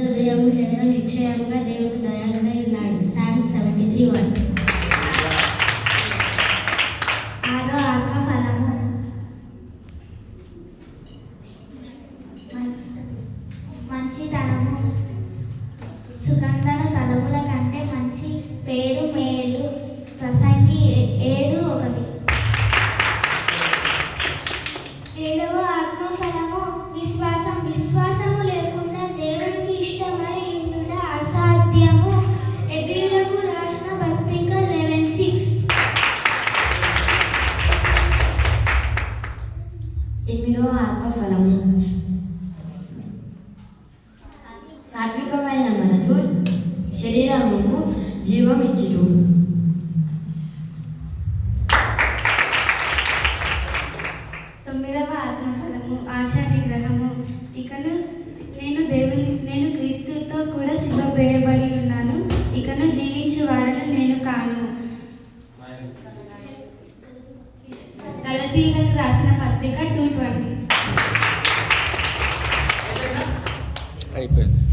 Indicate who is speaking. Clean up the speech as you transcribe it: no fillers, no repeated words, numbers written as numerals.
Speaker 1: హృదయము ఎడల నిశ్చయంగా దేవుడు దయాళుడై ఉన్నాడు. సామ్ 73:1.
Speaker 2: ఆరో ఆత్మఫలము మంచితనము. సుగంధన తలముల కంటే మంచి పేరు మేలు. ప్రసంగి 7:1. ఏడవ ఆత్మఫలము విశ్వాసం. విశ్వాసము లేకుండా దేవునికి ఇష్టమై ఉండుట అసాధ్యము. ఎబ్రీయులకు రాసిన పత్రిక 11:6.
Speaker 1: ఎనిమిదవ ఆత్మఫలము సాత్వికమైన మనసు, శరీరముకు జీవం ఇచ్చుట.
Speaker 2: తొమ్మిదవ ఆత్మఫలము ఆశా నిగ్రహము. ఇకను నేను క్రీస్తుతో కూడా సిద్ధపేయబడి ఉన్నాను. ఇకను జీవించువాడను నేను కాను. గలతీయులకు రాసిన పత్రిక 2:20.